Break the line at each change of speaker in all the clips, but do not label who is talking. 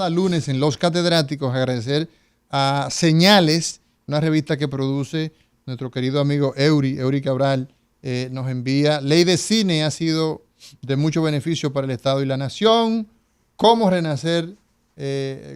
cada lunes en Los Catedráticos. Agradecer a Señales, una revista que produce nuestro querido amigo Eury Cabral. Nos envía Ley de Cine, ha sido de mucho beneficio para el Estado y la Nación. Cómo renacer,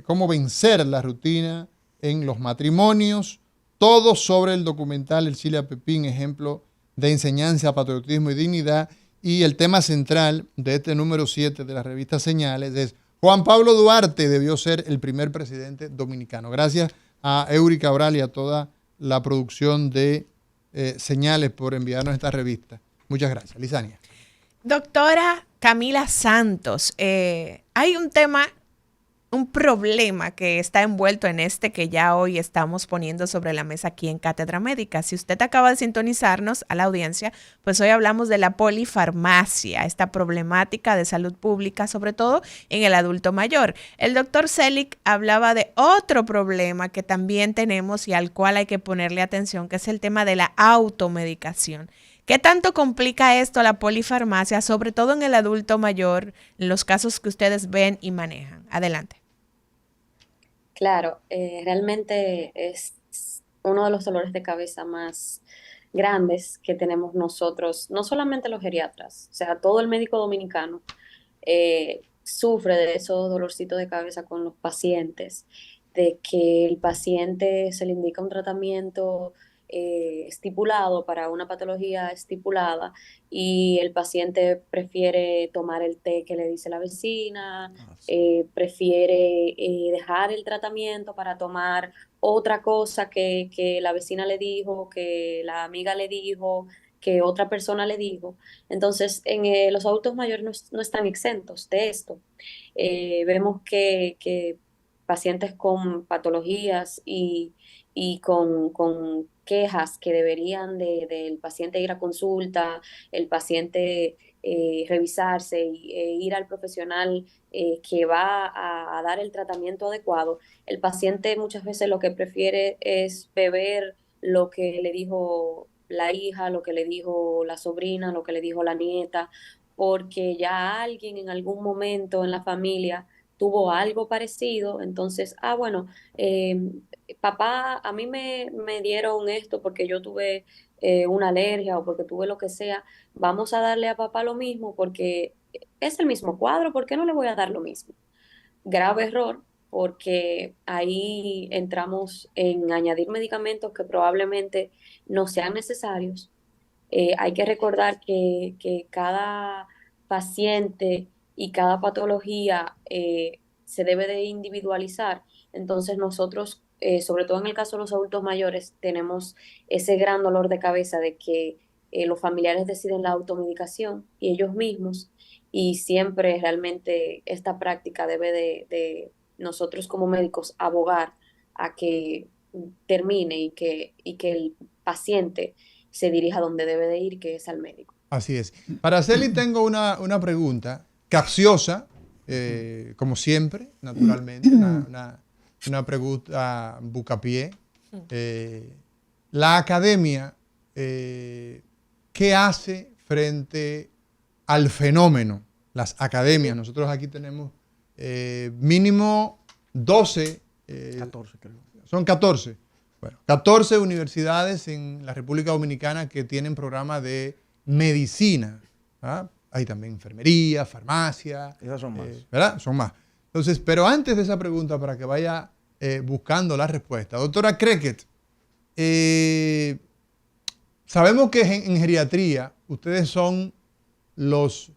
cómo vencer la rutina en los matrimonios. Todo sobre el documental El Chile a Pepín, ejemplo de enseñanza, patriotismo y dignidad. Y el tema central de este número 7 de la revista Señales es Juan Pablo Duarte debió ser el primer presidente dominicano. Gracias a Eury Cabral y a toda la producción de Señales por enviarnos esta revista. Muchas gracias. Lizania.
Doctora Camila Santos, hay un tema, un problema que está envuelto en este que ya hoy estamos poniendo sobre la mesa aquí en Cátedra Médica. Si usted acaba de sintonizarnos a la audiencia, pues hoy hablamos de la polifarmacia, esta problemática de salud pública, sobre todo en el adulto mayor. El doctor Selig hablaba de otro problema que también tenemos y al cual hay que ponerle atención, que es el tema de la automedicación. ¿Qué tanto complica esto la polifarmacia, sobre todo en el adulto mayor, en los casos que ustedes ven y manejan? Adelante.
Claro, realmente es uno de los dolores de cabeza más grandes que tenemos nosotros, no solamente los geriatras, o sea, todo el médico dominicano sufre de esos dolorcitos de cabeza con los pacientes, de que el paciente se le indica un tratamiento estipulado para una patología estipulada y el paciente prefiere tomar el té que le dice la vecina, prefiere dejar el tratamiento para tomar otra cosa que la vecina le dijo, que la amiga le dijo, que otra persona le dijo. Entonces, los adultos mayores no están exentos de esto. Vemos que pacientes con patologías y con quejas que deberían del paciente ir a consulta, el paciente revisarse e ir al profesional que va a dar el tratamiento adecuado. El paciente muchas veces lo que prefiere es beber lo que le dijo la hija, lo que le dijo la sobrina, lo que le dijo la nieta, porque ya alguien en algún momento en la familia tuvo algo parecido, entonces, bueno, papá, a mí me dieron esto porque yo tuve una alergia o porque tuve lo que sea, vamos a darle a papá lo mismo porque es el mismo cuadro, ¿por qué no le voy a dar lo mismo? Grave error, porque ahí entramos en añadir medicamentos que probablemente no sean necesarios. Hay que recordar que cada paciente y cada patología se debe de individualizar. Entonces nosotros, sobre todo en el caso de los adultos mayores, tenemos ese gran dolor de cabeza de que los familiares deciden la automedicación y ellos mismos, y siempre realmente esta práctica debe de nosotros como médicos abogar a que termine y que el paciente se dirija a donde debe de ir, que es al médico.
Así es. Para Celi tengo una pregunta capciosa, como siempre, naturalmente, una pregunta bucapié. La academia, ¿qué hace frente al fenómeno? Las academias, nosotros aquí tenemos mínimo 12.
14 creo.
Son 14. Bueno, 14 universidades en la República Dominicana que tienen programas de medicina. ¿Ah? Hay también enfermería, farmacia.
Esas son más.
¿Verdad? Son más. Entonces, pero antes de esa pregunta, para que vaya buscando la respuesta. Doctora Crequet, sabemos que en geriatría ustedes son los,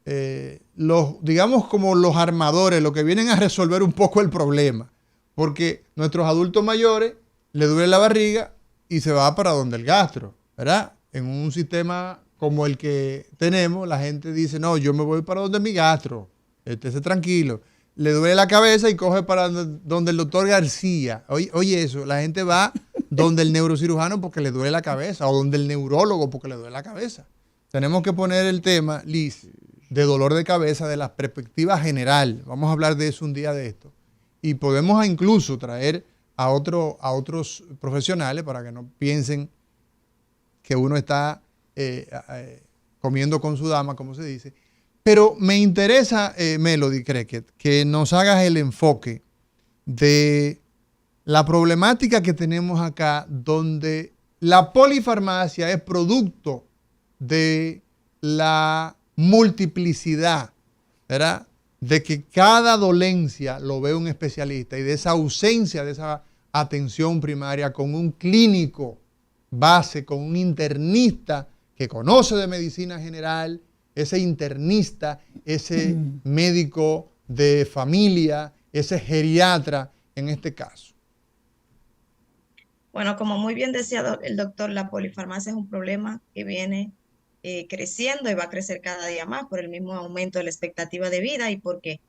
digamos, como los armadores, los que vienen a resolver un poco el problema. Porque nuestros adultos mayores le duele la barriga y se va para donde el gastro, ¿verdad? En un sistema como el que tenemos, la gente dice, no, yo me voy para donde mi gastro, estése tranquilo. Le duele la cabeza y coge para donde el doctor García. Oye eso, la gente va donde el neurocirujano porque le duele la cabeza, o donde el neurólogo porque le duele la cabeza. Tenemos que poner el tema, Liz, de dolor de cabeza de la perspectiva general. Vamos a hablar de eso un día de esto. Y podemos incluso traer a otros profesionales para que no piensen que uno está comiendo con su dama, como se dice. Pero me interesa, Melody Cricket, que nos hagas el enfoque de la problemática que tenemos acá, donde la polifarmacia es producto de la multiplicidad, ¿verdad? De que cada dolencia lo ve un especialista y de esa ausencia de esa atención primaria con un clínico base, con un internista que conoce de medicina general, ese internista, ese médico de familia, ese geriatra en este caso.
Bueno, como muy bien decía el doctor, la polifarmacia es un problema que viene creciendo y va a crecer cada día más por el mismo aumento de la expectativa de vida y porque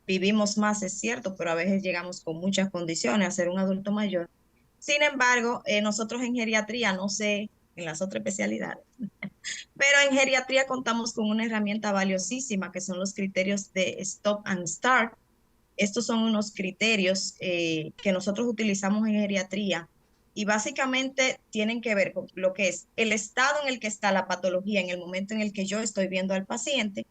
vivimos más, es cierto, pero a veces llegamos con muchas condiciones a ser un adulto mayor. Sin embargo, nosotros en geriatría, no sé, en las otras especialidades, pero en geriatría contamos con una herramienta valiosísima que son los criterios de Stop and Start. Estos son unos criterios que nosotros utilizamos en geriatría y básicamente tienen que ver con lo que es el estado en el que está la patología en el momento en el que yo estoy viendo al paciente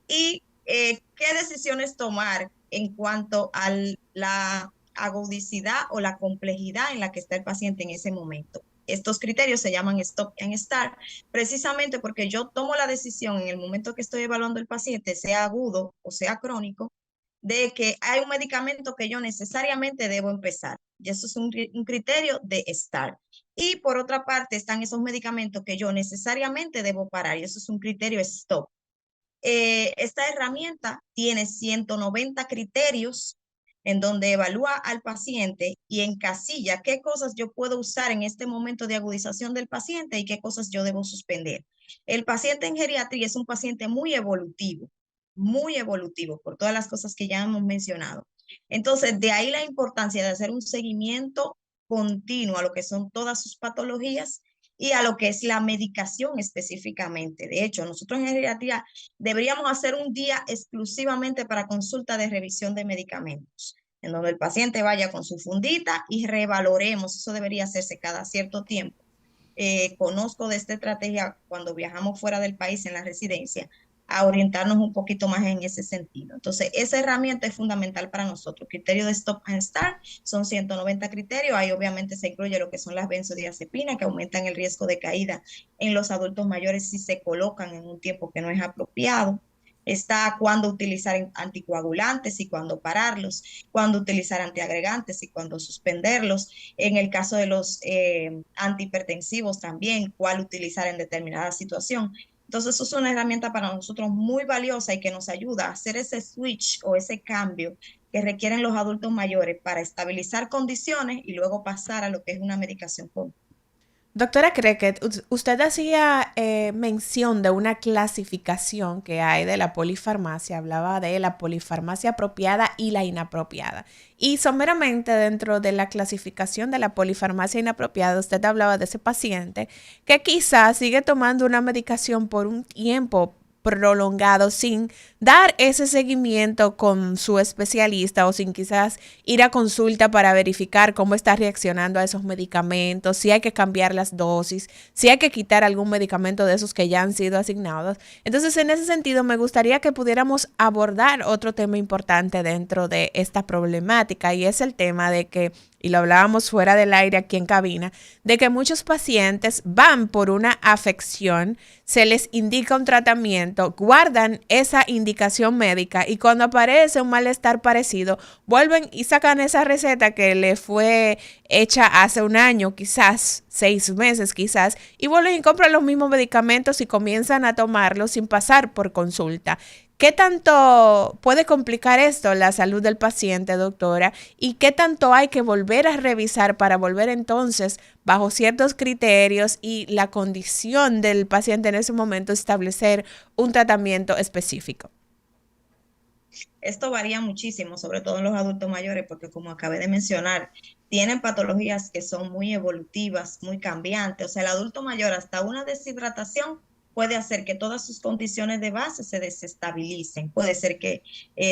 y qué decisiones tomar en cuanto a la agudicidad o la complejidad en la que está el paciente en ese momento. Estos criterios se llaman Stop and Start, precisamente porque yo tomo la decisión en el momento que estoy evaluando el paciente, sea agudo o sea crónico, de que hay un medicamento que yo necesariamente debo empezar. Y eso es un criterio de START. Y por otra parte están esos medicamentos que yo necesariamente debo parar. Y eso es un criterio STOP. Esta herramienta tiene 190 criterios en donde evalúa al paciente y encasilla qué cosas yo puedo usar en este momento de agudización del paciente y qué cosas yo debo suspender. El paciente en geriatría es un paciente muy evolutivo por todas las cosas que ya hemos mencionado. Entonces, de ahí la importancia de hacer un seguimiento continuo a lo que son todas sus patologías y a lo que es la medicación específicamente. De hecho, nosotros en geriatría deberíamos hacer un día exclusivamente para consulta de revisión de medicamentos, en donde el paciente vaya con su fundita y revaloremos. Eso debería hacerse cada cierto tiempo. Conozco de esta estrategia cuando viajamos fuera del país en la residencia, a orientarnos un poquito más en ese sentido. Entonces, esa herramienta es fundamental para nosotros. Criterio de Stop and Start son 190 criterios. Ahí obviamente se incluye lo que son las benzodiazepinas, que aumentan el riesgo de caída en los adultos mayores si se colocan en un tiempo que no es apropiado. Está cuándo utilizar anticoagulantes y cuándo pararlos, cuándo utilizar antiagregantes y cuándo suspenderlos. En el caso de los antihipertensivos también, cuál utilizar en determinada situación. Entonces, eso es una herramienta para nosotros muy valiosa y que nos ayuda a hacer ese switch o ese cambio que requieren los adultos mayores para estabilizar condiciones y luego pasar a lo que es una medicación continua.
Doctora Cricket, usted hacía mención de una clasificación que hay de la polifarmacia, hablaba de la polifarmacia apropiada y la inapropiada. Y someramente dentro de la clasificación de la polifarmacia inapropiada, usted hablaba de ese paciente que quizás sigue tomando una medicación por un tiempo prolongado sin dar ese seguimiento con su especialista o sin quizás ir a consulta para verificar cómo está reaccionando a esos medicamentos, si hay que cambiar las dosis, si hay que quitar algún medicamento de esos que ya han sido asignados. Entonces, en ese sentido, me gustaría que pudiéramos abordar otro tema importante dentro de esta problemática y es el tema de que, y lo hablábamos fuera del aire aquí en cabina, de que muchos pacientes van por una afección, se les indica un tratamiento, guardan esa indicación médica y cuando aparece un malestar parecido, vuelven y sacan esa receta que le fue hecha hace un año, quizás 6 meses quizás, y vuelven y compran los mismos medicamentos y comienzan a tomarlos sin pasar por consulta. ¿Qué tanto puede complicar esto la salud del paciente, doctora? ¿Y qué tanto hay que volver a revisar para volver entonces, bajo ciertos criterios y la condición del paciente en ese momento, establecer un tratamiento específico?
Esto varía muchísimo, sobre todo en los adultos mayores, porque como acabé de mencionar, tienen patologías que son muy evolutivas, muy cambiantes. O sea, el adulto mayor hasta una deshidratación puede hacer que todas sus condiciones de base se desestabilicen. Puede ser que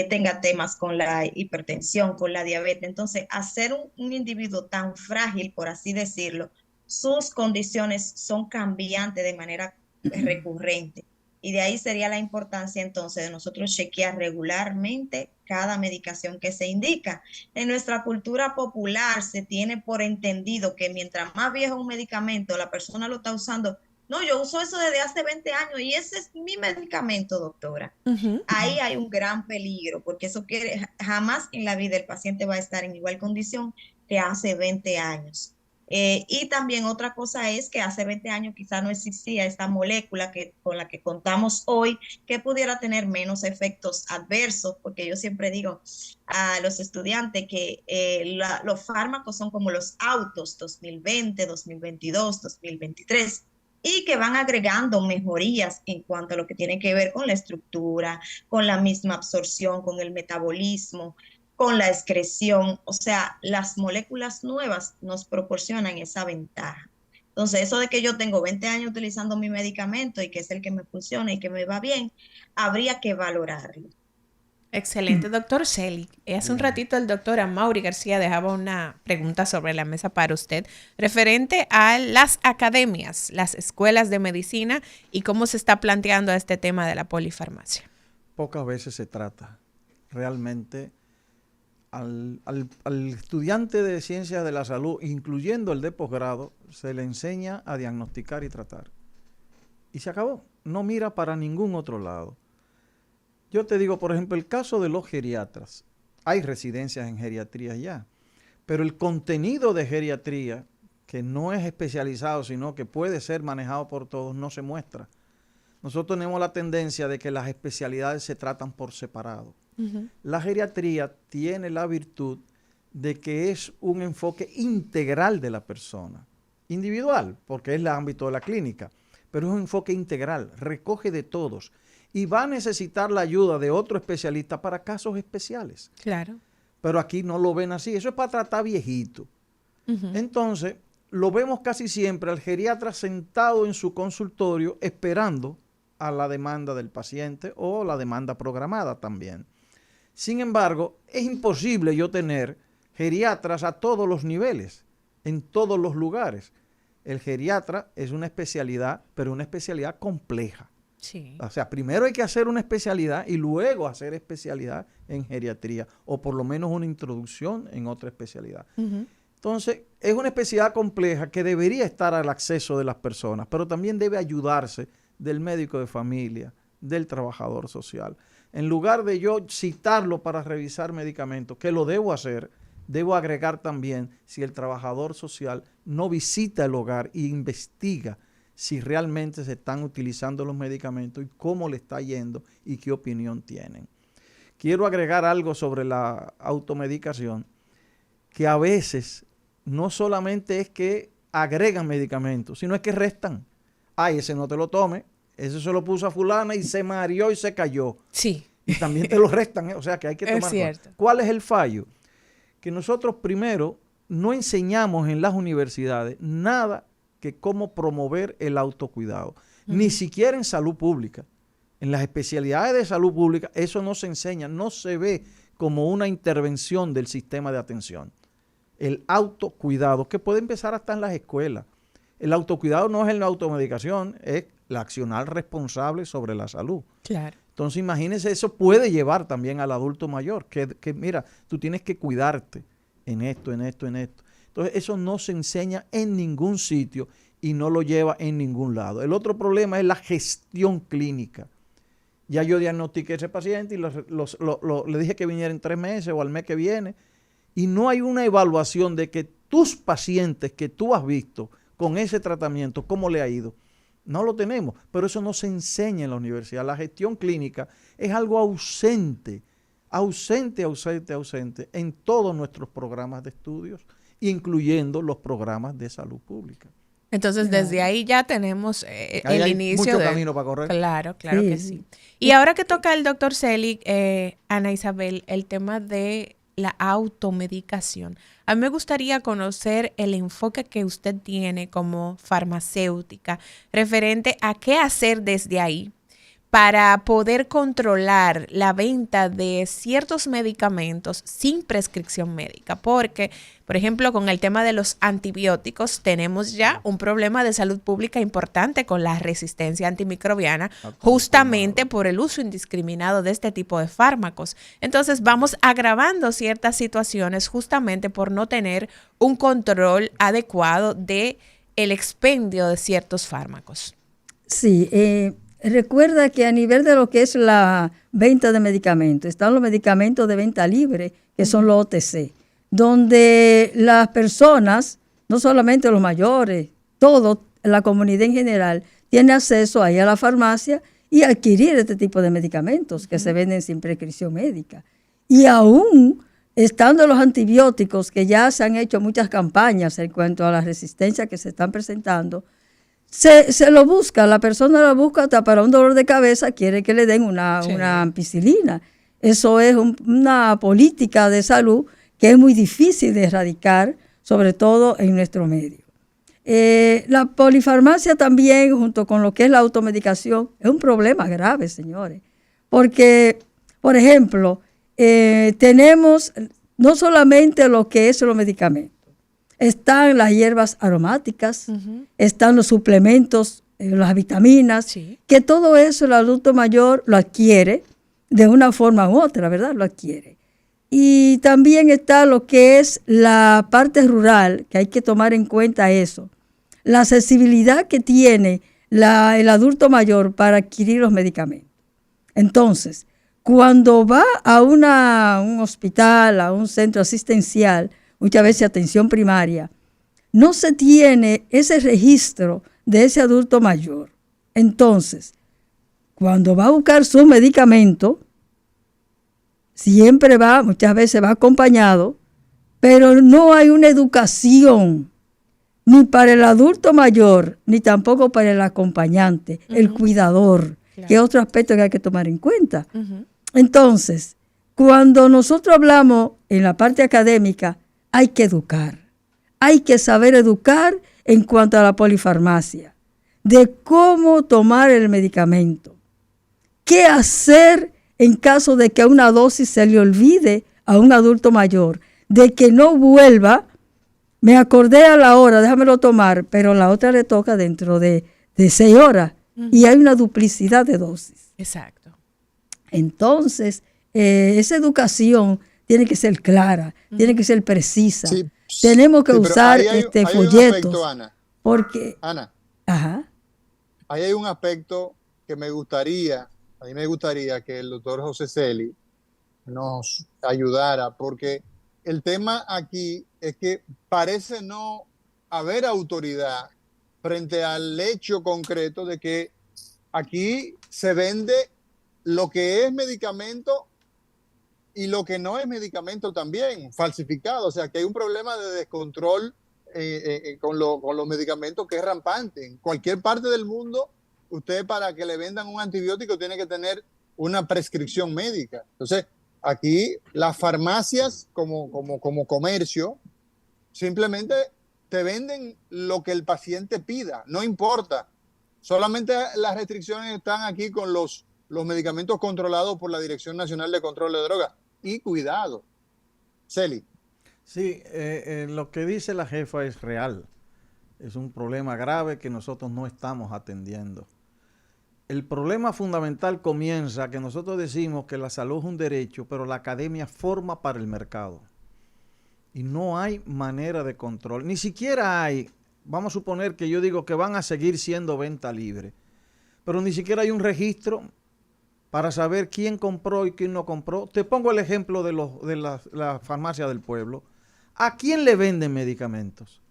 tenga temas con la hipertensión, con la diabetes. Entonces, hacer un individuo tan frágil, por así decirlo, sus condiciones son cambiantes de manera recurrente. Y de ahí sería la importancia entonces de nosotros chequear regularmente cada medicación que se indica. En nuestra cultura popular se tiene por entendido que mientras más viejo un medicamento, la persona lo está usando. No, yo uso eso desde hace 20 años y ese es mi medicamento, doctora.
Ujú.
Ahí hay un gran peligro, porque eso quiere, jamás en la vida el paciente va a estar en igual condición que hace 20 años. Y también otra cosa es que hace 20 años quizá no existía esta molécula con la que contamos hoy, que pudiera tener menos efectos adversos, porque yo siempre digo a los estudiantes que los fármacos son como los autos 2020, 2022, 2023 y que van agregando mejorías en cuanto a lo que tiene que ver con la estructura, con la misma absorción, con el metabolismo, con la excreción. O sea, las moléculas nuevas nos proporcionan esa ventaja. Entonces, eso de que yo tengo 20 años utilizando mi medicamento y que es el que me funciona y que me va bien, habría que valorarlo.
Excelente, doctor Selig. Hace un
Bien.
ratito el doctor Amaury García dejaba una pregunta sobre la mesa para usted referente a las academias, las escuelas de medicina y cómo se está planteando este tema de la polifarmacia.
Pocas veces se trata. Realmente al estudiante de ciencias de la salud, incluyendo el de posgrado, se le enseña a diagnosticar y tratar. Y se acabó. No mira para ningún otro lado. Yo te digo, por ejemplo, el caso de los geriatras. Hay residencias en geriatría ya, pero el contenido de geriatría, que no es especializado, sino que puede ser manejado por todos, no se muestra. Nosotros tenemos la tendencia de que las especialidades se tratan por separado. La geriatría tiene la virtud de que es un enfoque integral de la persona. Individual, porque es el ámbito de la clínica, pero es un enfoque integral, recoge de todos. Y va a necesitar la ayuda de otro especialista para casos especiales.
Claro.
Pero aquí no lo ven así. Eso es para tratar viejito. Entonces, lo vemos casi siempre al geriatra sentado en su consultorio esperando a la demanda del paciente o la demanda programada también. Sin embargo, es imposible yo tener geriatras a todos los niveles, en todos los lugares. El geriatra es una especialidad, pero una especialidad compleja.
Sí.
O sea, primero hay que hacer una especialidad y luego hacer especialidad en geriatría o por lo menos una introducción en otra especialidad. Entonces, es una especialidad compleja que debería estar al acceso de las personas, pero también debe ayudarse del médico de familia, del trabajador social. En lugar de yo citarlo para revisar medicamentos, que lo debo hacer, debo agregar también si el trabajador social no visita el hogar e investiga si realmente se están utilizando los medicamentos y cómo le está yendo y qué opinión tienen. Quiero agregar algo sobre la automedicación, que a veces no solamente es que agregan medicamentos, sino es que restan. Ay, ese no te lo tome, ese se lo puso a fulana y se mareó y se cayó.
Sí.
Y también te lo restan, o sea que hay que tomar.
Es cierto.
¿Cuál es el fallo? Que nosotros primero no enseñamos en las universidades nada que cómo promover el autocuidado, ni siquiera en salud pública. En las especialidades de salud pública eso no se enseña, no se ve como una intervención del sistema de atención. El autocuidado, que puede empezar hasta en las escuelas. El autocuidado no es la automedicación, es la accionar responsable sobre la salud.
Claro.
Entonces imagínense, eso puede llevar también al adulto mayor, que mira, tú tienes que cuidarte en esto, en esto, en esto. Entonces, eso no se enseña en ningún sitio y no lo lleva en ningún lado. El otro problema es la gestión clínica. Ya yo diagnostiqué a ese paciente y le dije que viniera en 3 meses o al mes que viene. Y no hay una evaluación de que tus pacientes que tú has visto con ese tratamiento, ¿cómo le ha ido? No lo tenemos, pero eso no se enseña en la universidad. La gestión clínica es algo ausente en todos nuestros programas de estudios, incluyendo los programas de salud pública.
Entonces, desde ahí ya tenemos
Ahí
el
hay
inicio
mucho camino para correr.
Claro, claro que sí. Y ahora que toca el doctor Selig, Ana Isabel, el tema de la automedicación. A mí me gustaría conocer el enfoque que usted tiene como farmacéutica referente a qué hacer desde ahí para poder controlar la venta de ciertos medicamentos sin prescripción médica. Porque, por ejemplo, con el tema de los antibióticos, tenemos ya un problema de salud pública importante con la resistencia antimicrobiana, justamente por el uso indiscriminado de este tipo de fármacos. Entonces, vamos agravando ciertas situaciones justamente por no tener un control adecuado de el expendio de ciertos fármacos.
Sí, recuerda que a nivel de lo que es la venta de medicamentos, están los medicamentos de venta libre, que son los OTC, donde las personas, no solamente los mayores, todo, la comunidad en general, tiene acceso ahí a la farmacia y adquirir este tipo de medicamentos que se venden sin prescripción médica. Y aún estando los antibióticos, que ya se han hecho muchas campañas en cuanto a la resistencia que se están presentando, se lo busca, la persona lo busca hasta para un dolor de cabeza, quiere que le den una ampicilina. Eso es una política de salud que es muy difícil de erradicar, sobre todo en nuestro medio. La polifarmacia también, junto con lo que es la automedicación, es un problema grave, señores. Porque, por ejemplo, tenemos no solamente lo que es los medicamentos, están las hierbas aromáticas, están los suplementos, las vitaminas, que todo eso el adulto mayor lo adquiere de una forma u otra, ¿verdad? Lo adquiere. Y también está lo que es la parte rural, que hay que tomar en cuenta eso. La accesibilidad que tiene el adulto mayor para adquirir los medicamentos. Entonces, cuando va a un hospital, a un centro asistencial, muchas veces atención primaria, no se tiene ese registro de ese adulto mayor. Entonces, cuando va a buscar su medicamento, siempre muchas veces va acompañado, pero no hay una educación ni para el adulto mayor, ni tampoco para el acompañante, el cuidador, que es otro aspecto que hay que tomar en cuenta. Entonces, cuando nosotros hablamos en la parte académica, hay que educar. Hay que saber educar en cuanto a la polifarmacia, de cómo tomar el medicamento, qué hacer en caso de que una dosis se le olvide a un adulto mayor, de que no vuelva, me acordé a la hora, déjamelo tomar, pero la otra le toca dentro de 6 horas y hay una duplicidad de dosis.
Exacto.
Entonces, esa educación tiene que ser clara, tiene que ser precisa. Sí, tenemos que usar folletos. Hay un aspecto,
Ana.
Porque,
Ana,
ahí
hay un aspecto que a mí me gustaría que el doctor José Celi nos ayudara, porque el tema aquí es que parece no haber autoridad frente al hecho concreto de que aquí se vende lo que es medicamento y lo que no es medicamento también, falsificado. O sea, que hay un problema de descontrol con los medicamentos que es rampante. En cualquier parte del mundo, usted para que le vendan un antibiótico tiene que tener una prescripción médica. Entonces, aquí las farmacias como comercio simplemente te venden lo que el paciente pida, no importa. Solamente las restricciones están aquí con los medicamentos controlados por la Dirección Nacional de Control de Drogas. Y cuidado. Celi.
Sí, lo que dice la jefa es real. Es un problema grave que nosotros no estamos atendiendo. El problema fundamental comienza que nosotros decimos que la salud es un derecho, pero la academia forma para el mercado. Y no hay manera de control. Ni siquiera hay, vamos a suponer que yo digo que van a seguir siendo venta libre, pero ni siquiera hay un registro para saber quién compró y quién no compró. Te pongo el ejemplo de la farmacia del pueblo. ¿A quién le venden medicamentos?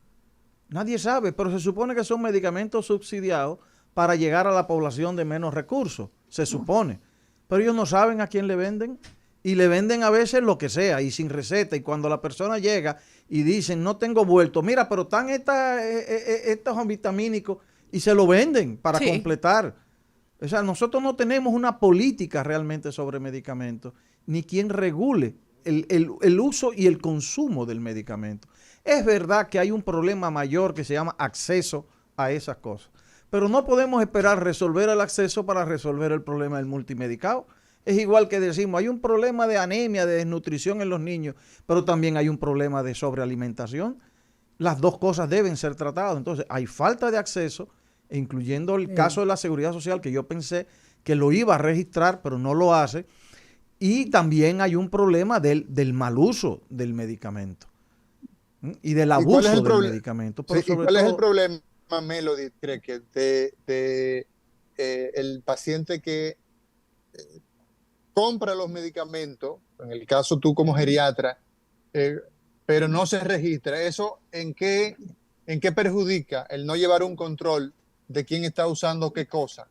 Nadie sabe, pero se supone que son medicamentos subsidiados para llegar a la población de menos recursos, se supone. Pero ellos no saben a quién le venden y le venden a veces lo que sea y sin receta. Y cuando la persona llega y dicen, no tengo vuelto, mira, pero están estos vitamínicos y se lo venden para completar. O sea, nosotros no tenemos una política realmente sobre medicamentos, ni quien regule el uso y el consumo del medicamento. Es verdad que hay un problema mayor que se llama acceso a esas cosas. pero no podemos esperar resolver el acceso para resolver el problema del multimedicado. Es igual que decimos, hay un problema de anemia, de desnutrición en los niños, pero también hay un problema de sobrealimentación. Las dos cosas deben ser tratadas. Entonces, hay falta de acceso, incluyendo el caso de la Seguridad Social, que yo pensé que lo iba a registrar, pero no lo hace. Y también hay un problema del mal uso del medicamento y del abuso del medicamento. Pero
¿Y cuál es el problema, Melody, cree que de el paciente que compra los medicamentos, en el caso tú como geriatra, pero no se registra? ¿Eso en qué perjudica el no llevar un control de quién está usando qué cosa?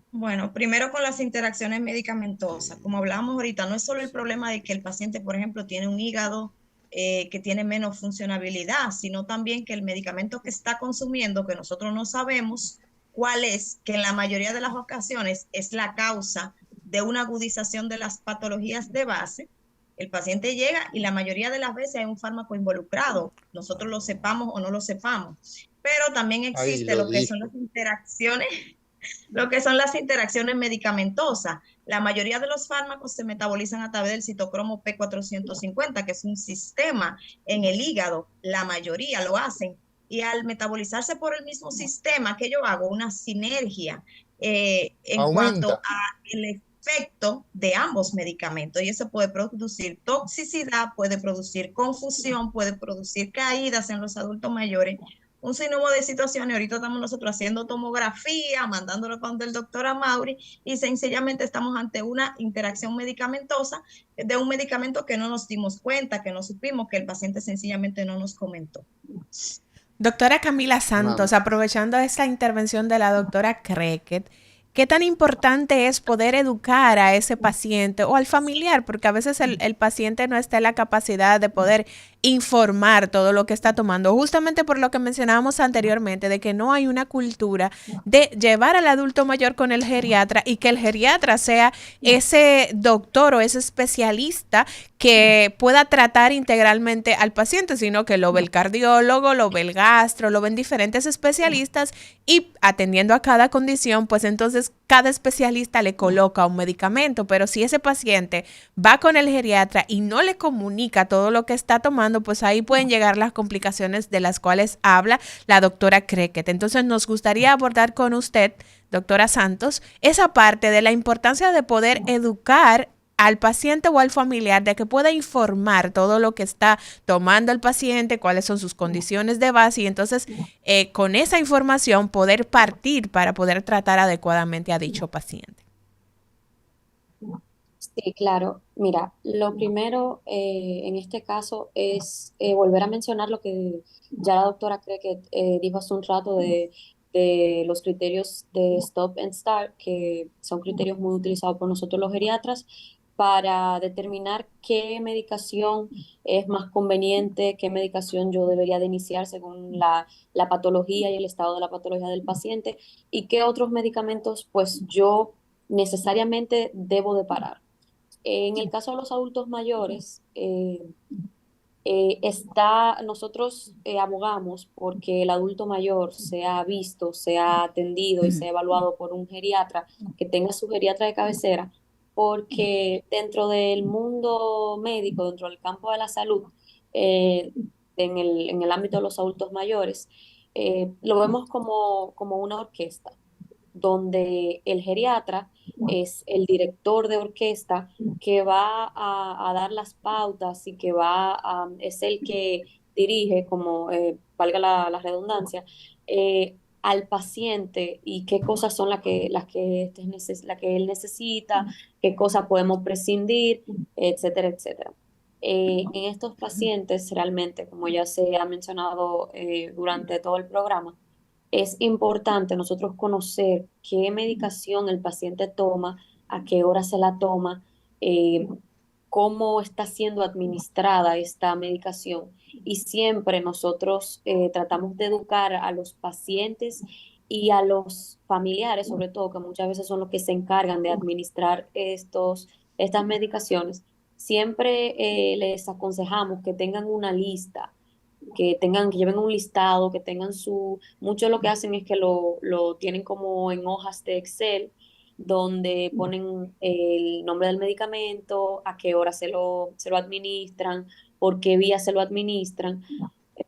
Bueno, primero con las interacciones medicamentosas. Como hablábamos ahorita, no es solo el problema de que el paciente, por ejemplo, tiene un hígado que tiene menos funcionabilidad, sino también que el medicamento que está consumiendo, que nosotros no sabemos cuál es, que en la mayoría de las ocasiones es la causa de una agudización de las patologías de base. El paciente llega y la mayoría de las veces hay un fármaco involucrado, nosotros lo sepamos o no lo sepamos, pero también existe lo que son las interacciones medicamentosas. La mayoría de los fármacos se metabolizan a través del citocromo P450, que es un sistema en el hígado. La mayoría lo hacen. Y al metabolizarse por el mismo sistema, que yo hago una sinergia en cuanto al efecto de ambos medicamentos. Y eso puede producir toxicidad, puede producir confusión, puede producir caídas en los adultos mayores. Un sinnúmero de situaciones. Ahorita estamos nosotros haciendo tomografía, mandándolo con el doctor Amaury, y sencillamente estamos ante una interacción medicamentosa de un medicamento que no nos dimos cuenta, que no supimos, que el paciente sencillamente no nos comentó.
Doctora Camila Santos, aprovechando esta intervención de la doctora Crequet, ¿qué tan importante es poder educar a ese paciente o al familiar? Porque a veces el paciente no está en la capacidad de poder informar todo lo que está tomando, justamente por lo que mencionábamos anteriormente, de que no hay una cultura de llevar al adulto mayor con el geriatra y que el geriatra sea ese doctor o ese especialista que pueda tratar integralmente al paciente, sino que lo ve el cardiólogo, lo ve el gastro, lo ven diferentes especialistas y atendiendo a cada condición, pues entonces cada especialista le coloca un medicamento, pero si ese paciente va con el geriatra y no le comunica todo lo que está tomando, pues ahí pueden llegar las complicaciones de las cuales habla la doctora Crequet. Entonces nos gustaría abordar con usted, doctora Santos, esa parte de la importancia de poder educar al paciente o al familiar, de que pueda informar todo lo que está tomando el paciente, cuáles son sus condiciones de base, y entonces con esa información poder partir para poder tratar adecuadamente a dicho paciente.
Sí, claro. Mira, lo primero en este caso es volver a mencionar lo que ya la doctora cree que dijo hace un rato de los criterios de Stop and Start, que son criterios muy utilizados por nosotros los geriatras para determinar qué medicación es más conveniente, qué medicación yo debería de iniciar según la patología y el estado de la patología del paciente, y qué otros medicamentos pues yo necesariamente debo de parar. En el caso de los adultos mayores, nosotros abogamos porque el adulto mayor sea visto, sea atendido y sea evaluado por un geriatra que tenga su geriatra de cabecera, porque dentro del mundo médico, dentro del campo de la salud, en el ámbito de los adultos mayores, lo vemos como una orquesta donde el geriatra es el director de orquesta que va a dar las pautas y que es el que dirige, como valga la redundancia, al paciente y qué cosas son las que él necesita, qué cosas podemos prescindir, etcétera, etcétera. En estos pacientes, realmente, como ya se ha mencionado durante todo el programa, es importante nosotros conocer qué medicación el paciente toma, a qué hora se la toma, eh, cómo está siendo administrada esta medicación. Y siempre nosotros tratamos de educar a los pacientes y a los familiares, sobre todo, que muchas veces son los que se encargan de administrar estas medicaciones. Siempre les aconsejamos que tengan una lista que lleven un listado, que tengan muchos lo que hacen es que lo tienen como en hojas de Excel, donde ponen el nombre del medicamento, a qué hora se lo administran, por qué vía se lo administran,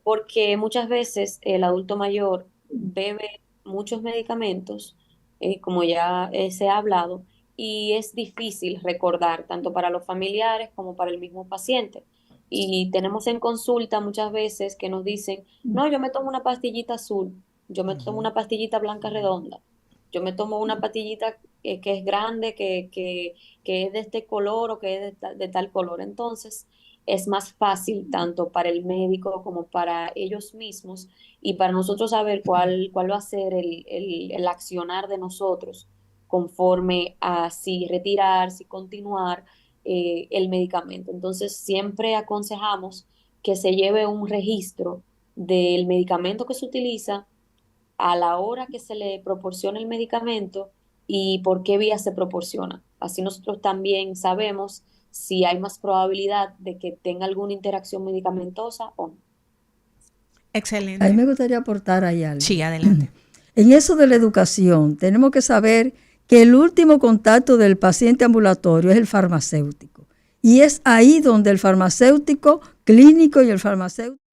porque muchas veces el adulto mayor bebe muchos medicamentos, como ya se ha hablado, y es difícil recordar, tanto para los familiares como para el mismo paciente. Y tenemos en consulta muchas veces que nos dicen, no, yo me tomo una pastillita azul, yo me tomo una pastillita blanca redonda, yo me tomo una pastillita que es grande, que es de este color o que es de tal color. Entonces, es más fácil tanto para el médico como para ellos mismos y para nosotros saber cuál va a ser el accionar de nosotros conforme a si retirar, si continuar el medicamento. Entonces, siempre aconsejamos que se lleve un registro del medicamento que se utiliza, a la hora que se le proporciona el medicamento y por qué vía se proporciona. Así nosotros también sabemos si hay más probabilidad de que tenga alguna interacción medicamentosa o no.
Excelente.
A mí me gustaría aportar ahí algo.
Sí, adelante.
En eso de la educación, tenemos que saber que el último contacto del paciente ambulatorio es el farmacéutico. Y es ahí donde el farmacéutico clínico y el farmacéutico